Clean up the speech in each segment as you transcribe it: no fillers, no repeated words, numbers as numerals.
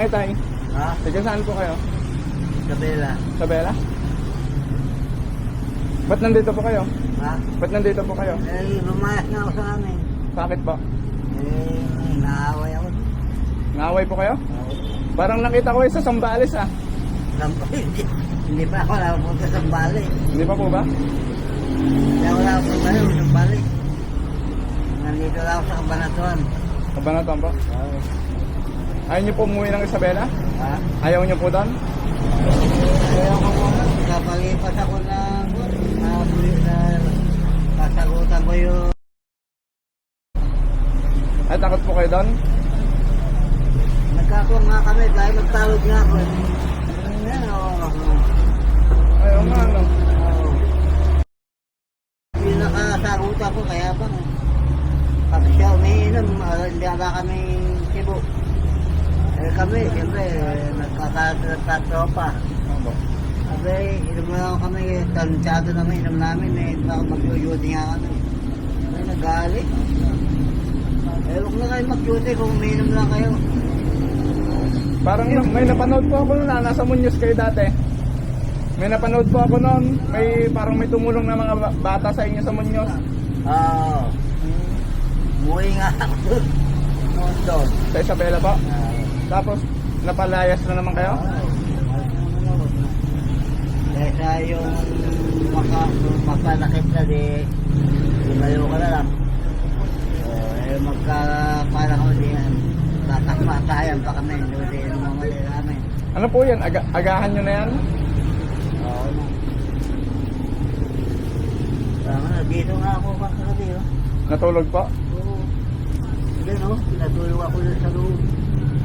kayo, tay? Ha? Taga saan po kayo? Isabela. Sa Bela? Ba't nandito po kayo? Ha? Ba't nandito po kayo? Eh, lumayas na ako sa amin. Bakit po? Eh, naaway ako. Naaway po kayo? Parang nakita ko sa Sambales ah. Hindi pa ako napunta sa Bali. Hindi pa po ba? Hindi ako napunta sa Bali. Nandito lang ako sa Kabanatuan. Kabanatuan po? Oo. Ayaw niyo po umuwi ng Isabela? Ha? Ayaw niyo po doon? Ayaw ko muna. Kapalipas ako na kasagutan ko yung Ay, takot po kayo doon? nagkakong nga kami dahil magtawag nga ako. Yan o. Ayaw nga ano. Yung nakasagutan ko kaya bang pag siya umiinom, hindi na kami sibo. Eh kami, siyempre, nagkakatropa. Ano? Sabi, inom na lang kami, talunsado naman inom namin, eh, baka mag-duty nga kami. Ay, nagalit. Eh, huwag na kayo mag-duty kung umiinom lang kayo. Parang may napanood po ako noon, nasa Muñoz kayo dati. May napanood po ako noon, parang may tumulong na mga bata sa inyo sa Muñoz. Oo. Umuwi nga ako doon. Sa Isabela po. Tapos, napalayas na naman kayo? Kaysa yung mapanakit na lumayo ka na lang. Eh, parang ko diyan. Tatakmatayan pa kami. Hindi mamali namin. Ano po yan? Agahan nyo na yan? Oo na. Tama na, dito nga ako kakagabi, oh. Natulog po? Oo. Hindi, no? Pinatulog ako dun sa loob.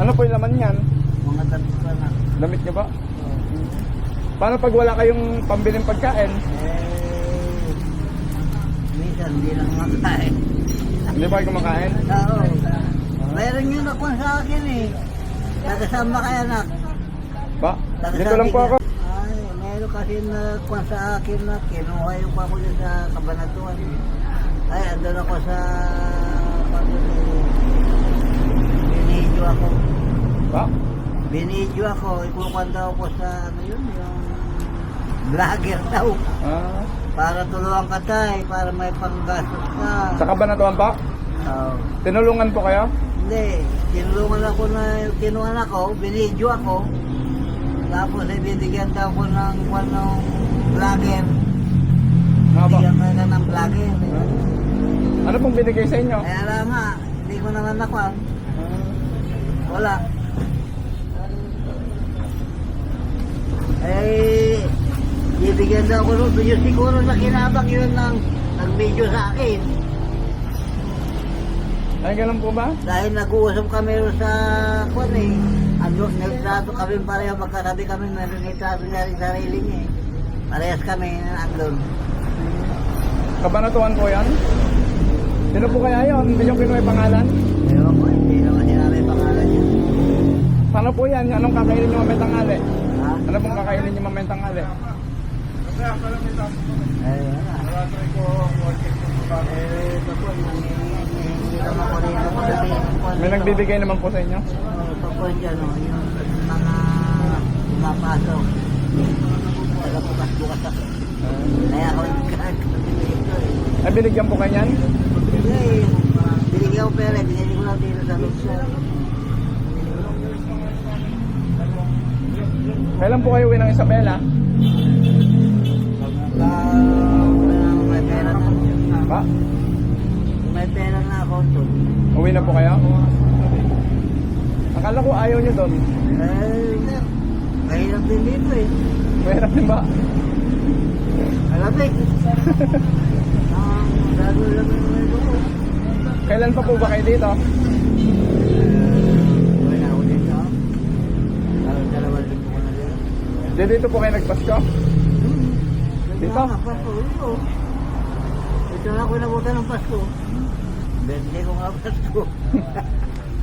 Ano po yung laman yan? Mga damit pa na. Damit nyo ba? Oo. Paano pag wala kayong pambiling pagkain? Minsan hindi na kumakain. Hindi ba kayo kumakain? Oo. Meron yun ako sa akin eh. Nagkasama kay anak. Ba? Dito lang po ako. Ay, meron kasi nagkuhan sa akin na kinuha yung pa ko dyan sa Kabanatuan. Ay, andun ako sa binidyo ako. Ba? Binidyo ako. Ikukuhan daw ako sa ano yun, yung vlogger daw. Ah, Para tulungan ka tayo, para may panggastos ka. sa Kabanatuan pa? Oo. Tinulungan po kayo? Hindi, tinulungan ako na, kinuhan ako, binidyo ako. Tapos ay bibigyan daw ko ng vlogger. Nga ba? Bigyan ka ng vlogger. Ano pong binigay sa inyo? Eh alam nga, hindi ko naman nakuha. Wala. Eh, bibigyan daw ko ng video. Siguro na kinabang yun ng nag-video sa akin. Ay, ganun po ba? Dahil nag-uusap kami sa kwan eh. Ano, nagtrato kami pareho, magkatabi kami, nagtrato niya rin sarili niya eh. Parehas kami andun. Kabanatuan po yan? Sino po kaya yun? Hindi nyo kinuha yung pangalan? Ewan ko, hindi naman sinabi yung pangalan niya. Paano po yan? Anong kakainin nyo mamaya tanghali? Ha? Ano pong kakainin nyo mamaya tanghali? Eh, wala. Eh, tapos, hindi naman ko rin ako sabihin. May nagbibigay naman po sa inyo? Tapos dyan, oh, yung mga pumapasok. Talaga bukas-bukas ako. Kaya ako nagkakabili ito eh. Ay, binigyan po kayo yan? Hindi, binigyan ko pera, binili ko lang dito sa Luzon. Kailan po kayo uwi ng Isabela? May pera na. Ba? May pera na ako to. Uwi na po kayo? Akala ko ayaw nyo doon. Eh, mahirap din dito eh. Mahirap din ba? Malapit. Gado lang naman ito. Kailan pa po ba kayo dito? Wala ako dito. Dalawang linggo ko na dito. Dito po kayo nagpasko? Dito? Dito. Dito na ako nabutan ng Pasko. Birthday ko nga Pasko.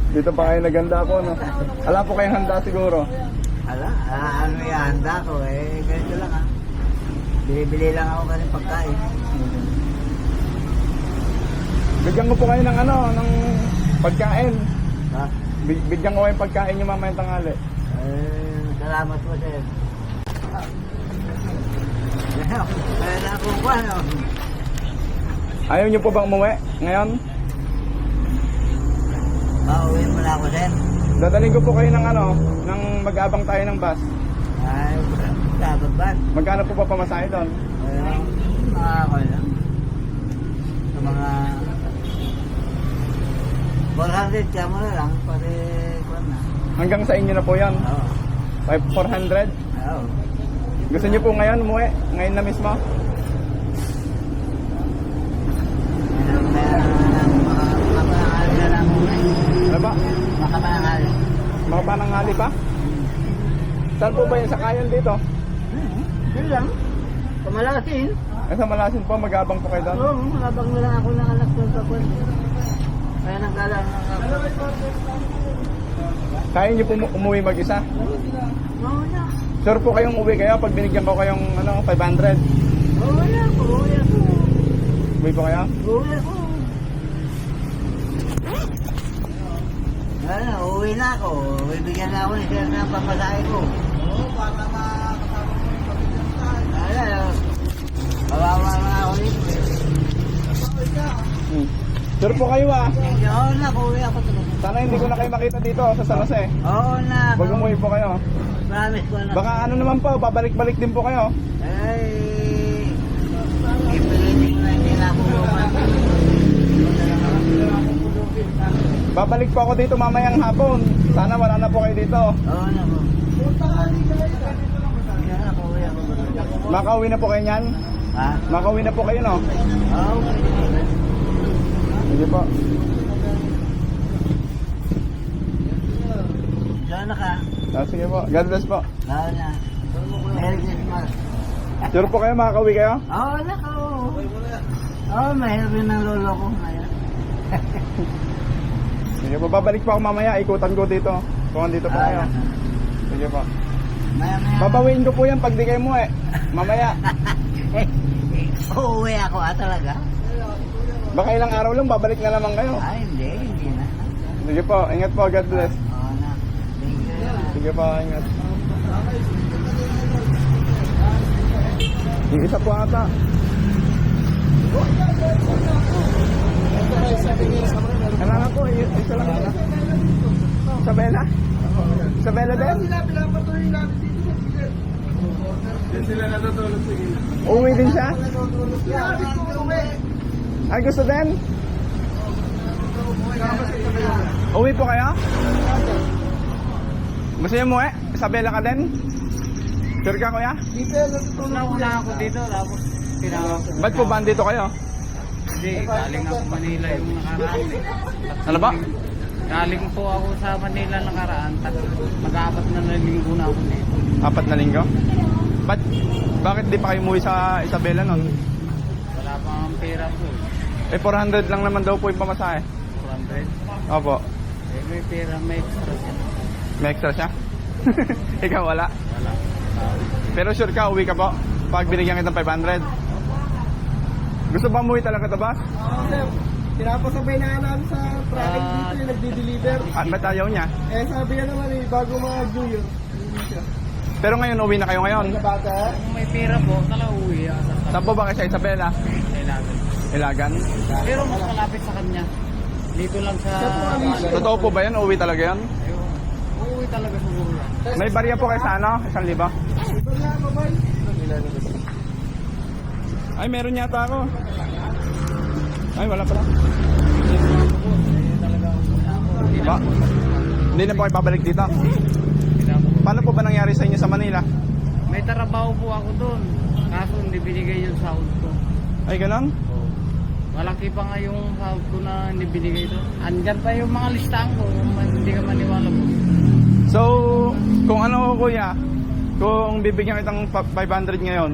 Dito pa kayo naganda ako, no? Wala po kayong handa siguro. Ala, ano yung handa ko eh. Ganito lang ha. Bili-bili lang ako ganun pagkain. Bigyan ko po kayo ng ano, ng pagkain. Ha? Bigyan ko kayong pagkain nyo mamayang tanghali. Salamat po, sir. Kaya na akong kwan, oh. Ayaw nyo po bang umuwi ngayon? Pauwi mo na ako, sir. Dadaling ko po kayo ng ng mag-abang tayo ng bus. Ay, dapat ba? Magkano po pa pamasahe doon? Mga ako lang. Sa mga 400 ka mo na lang, pare kwan na. Hanggang sa inyo na po yan. Oo. 400. Oo. Gusto nyo po ngayon umuwi? Ngayon na mismo? Makapananghali na lang muna. Ano ba? Makapananghali. Mga pananghali pa? Saan po ba yung sakayan dito? Yun lang. Pamalasin. Sa Malasin po, mag-abang po kayo doon. Oo, malabang na lang ako ng anak ko sa kwan. Kaya naggalang ako. Kaya nyo po umuwi mag-isa? Oo na. Sure po kayong uwi kayo pag binigyan ko kayong 500? Oo na ako. Uuwi ako. Uwi po kayo? Uuwi ako. Ano, uuwi na ako. Bibigyan na ako ni sir ng pamasahe ko. Oo, para makakasama ko yung pamilya. Ano, kawawa na ako dito. Sure po kayo Oo na, uuwi ako talaga. Sana hindi ko na kayo makita dito sa San Jose. Oo na. Huwag umuwi po kayo. Promise ko na. Baka naman po, babalik-balik din po kayo. Ay, ipilitin ko na hindi na ako lumat. Babalik po ako dito mamayang hapon. Sana wala na po kayo dito. Oo na po. Kaya ako, uuwi ako. Makauwi na po kayo niyan? Ha? Makauwi na po kayo, no? Oo. Sige po. Sana ka. Sige po. God bless po. Oo na. Merry Christmas. Sure po kayo, makakauwi kayo? Oo na ka. Oo, mahirap yun ang lolo ko. Sige po, babalik po ako mamaya. Ikutan ko dito. Kung andito po kayo. Sige po. Maya-maya. Babawiin ko po yan pag di kayo mo mamaya. Uuwi ako talaga. Baka ilang araw lang, babalik na lamang kayo. Ay, hindi na. Sige po, ingat po. God bless. Oo na. Thank you. Sige po, ingat. Yung isa po ata. Ano nga po, isa lang ata. Isabela? Isabela din? Yan sila natutulog sa gila. Uwi din siya? Ay, gusto din? Uwi po kayo? Gusto niyo umuwi? Isabela ka din? Sure ka, kuya? Nauna ako dito, tapos tinawag ko. Ba't po ba dito kayo? Hindi, galing ako Manila yung nakaraan eh. Ano ba? Galing po ako sa Manila nakaraan, mag-apat na linggo na ako dito. 4 na linggo? Bakit di pa kayo umuwi sa Isabela nun? Wala pa ang pera po. 400 lang naman daw po yung pamasahe. 400. Opo. Eh, may pera, may extra siya. May extra siya? Ikaw wala? Wala. Pero sure ka, uwi ka po? Pag binigyan kita ng 500? Gusto ba umuwi talaga ito, boss? Oo, sir. Pinapasabay na nga namin sa traffic dito yung nagdi-deliver. Ba't ayaw niya? Eh, sabi niya naman bago mga New Year. Hindi siya. Pero ngayon, uwi na kayo ngayon. Sa bata, Kung may pera po, talaga uwi ako. Saan po ba kayo sa Isabela? Kailangan. Ilagan? Pero mas malapit sa kanya. Dito lang sa... Totoo po ba yan? Uwi talaga yan? Ayun. Uuwi talaga siguro yan. May barya po kayo sa 1,000? ito na, babay. Ay, meron yata ako. Ay, wala pala. Ba? Hindi na po kayo babalik dito. Paano po ba nangyari sa inyo sa Manila? May trabaho po ako doon. Kaso hindi binigay yung sahod ko. Ay, ganon? Malaki pa nga yung sahod ko na hindi binigay doon. Andyan pa yung mga listahan ko. Hindi ka maniwala po. So, kung ano kuya, kung bibigyan kitang 500 ngayon,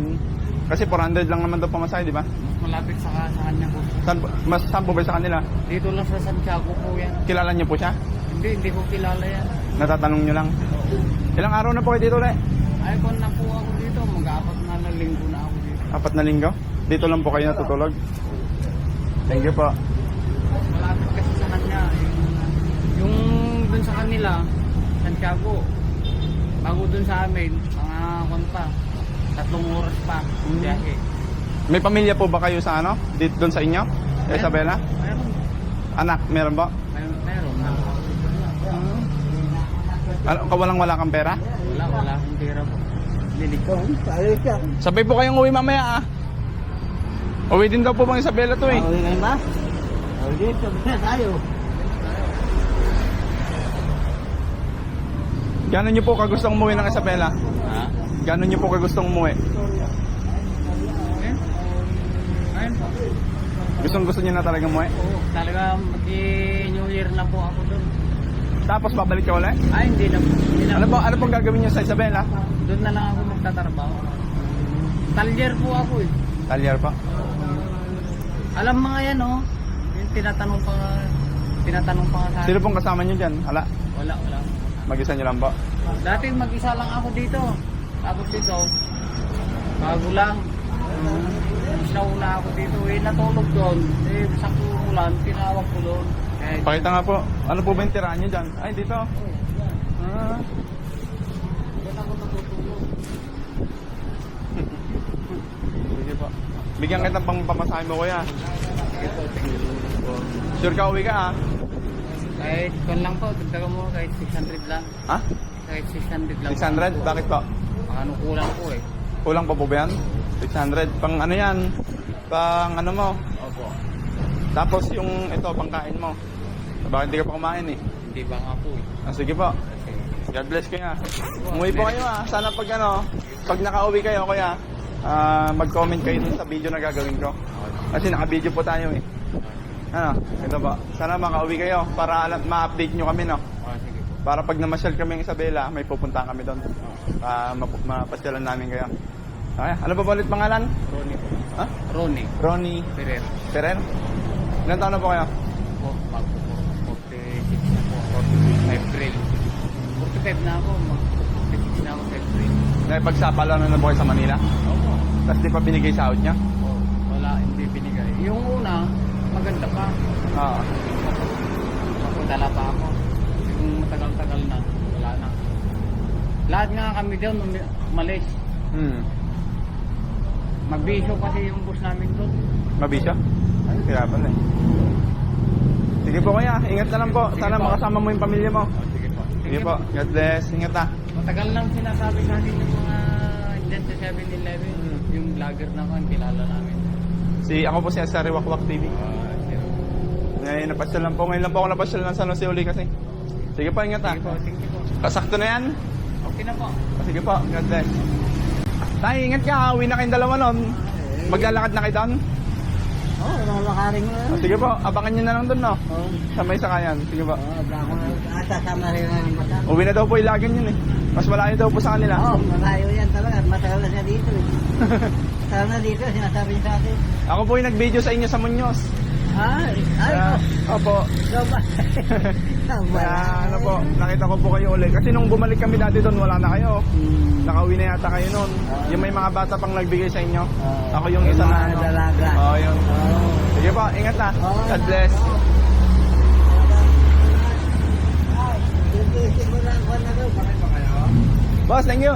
kasi 400 lang naman daw pamasahe, di ba? Malapit sa kanya ko. Saan po ba sa kanila? Dito lang sa Santiago po yan. Kilala niyo po siya? Hindi ko kilala yan. Natatanong niyo lang. Ilang araw na po kayo dito ulit? Ay, kung na po ako dito, mag-apat na linggo na ako dito. 4 na linggo? Dito lang po kayo natutulog? Thank you po. Malapit kasi sa kanya. Yung dun sa kanila, Santiago. Bago dun sa amin, mga kon pa. 3 oras pa. Biyahe. May pamilya po ba kayo sa ano? Dito doon sa inyo? Isabela? Meron. Anak, meron ba? Meron. Ano, kawalang-wala kang pera? Wala. Hindi ra po. Ikaw, ayos siya. Sabay po kayong uwi mamaya ah. Uwi din daw po bang Isabela to eh. Okay ngayon ba? Okay, sabi na tayo. Gano'n nyo po kagustong umuwi ng Isabela? Ha? Gano'n nyo po kagustong umuwi? Ayun po. Gustong gusto nyo na talaga umuwi? Oo, talaga mag-New Year na po ako doon. Tapos babalik ka ulit? Ay, hindi na po. Ano pong gagawin nyo sa Isabela? Doon na lang ako magtatrabaho. Talyer po ako eh. Talyer pa. Alam mga yan oh. Yung tinatanong pa nga sa akin. Sino pong kasama nyo dyan? Hala, Wala. mag-isa nyo lang ba? Dati mag-isa lang ako dito. Tapos dito, bago lang. Nauna ako dito eh, natulog doon. Eh, sa kumulan, tinawag ko doon. Eh, Pakita nga po. Ano po ba yung tirahan nyo dyan? Ay, dito. Ah. doon ako natutulog. Sige po. Bigyan kita pang pamasahe mo kuya. Sige po, sige po. Sure ka uwi ka ah? Kahit kon lang po, dagdagan mo kahit 600 lang. Ha? Kahit 600 lang. 600? Bakit po? Ano kulang po eh. Kulang pa po ba yan? 600. Pang ano yan? Pang ano mo? Opo. Tapos yung ito, pangkain mo. Bakit hindi ka pa kumain eh? Hindi ba nga po eh. Ah, sige po. God bless kuya. Umuwi po kayo ah. Sana pag ano, pag nakauwi kayo kuya, mag-comment kayo dun sa video na gagawin ko. Kasi naka-video po tayo eh. Ano, ito po. Sana makauwi kayo para ma-update nyo kami no. Sige po. Para pag namasyal kami ng Isabela, may pupuntahan kami doon. Mapasyalan namin kayo. Okay, ano ba ulit pangalan? Ronnie po. Ha? Ronnie. Ronnie Ferrer. Ferrer? Ilan taon na po kayo? Po, bago po. 46 na po. 45 April. 45 na ako. 46 na ako sa April. Nakipagsapalaran na po kayo sa Manila? Opo. Tapos di pa binigay sahod niya? Oh, wala, hindi binigay. Yung una, maganda pa. Oo. Dala pa ako. Yung matagal-tagal na, wala na. Lahat nga kami doon, umalis. Magbisyo kasi yung bus namin doon. Mabisya? Ay, kaya pala eh. Sige po kuya, ingat na lang po. Sige Sana po. makasama mo yung pamilya mo. Sige po. Sige po, God bless. Ingat ah. Matagal nang sinasabi sa akin yung mga dyan sa 7-Eleven. Yung vlogger na ko, ang kilala namin. Ako po si Asari Wakwak TV. Ngayon napasyal lang po. Ngayon lang po ako napasyal ng San Jose uli kasi. Sige po, ingat ah. Sige po, thank you po. Kasakto na yan. Okay na po. Sige po, God bless. Tay, ingat ka ha. Uwi na kayong dalawa nun. Maglalakad na kayo doon. Oo, lalakarin mo na. Sige po, abangan nyo na lang doon no. Oo. Sa may sakayan. Sige po. Bako na. Sasama rin na ng mata. Uwi na daw po ilagin yun eh. Mas malayo daw po sa kanila. Oo, malayo yan talaga. Matagal na siya dito eh. Matagal na dito, sinasabi niya sa akin. Ako po yung nag-video sa inyo sa Muñoz. Ay, Opo. ikaw ba? Kaya ano po, nakita ko po kayo ulit. Kasi nung bumalik kami dati doon, wala na kayo. Nakauwi na yata kayo noon. Yung may mga bata pang nagbigay sa inyo. Ako yung isa na ano. dalaga. Oo, yun. Sige po, ingat na. God bless. Boss, Boss, thank you.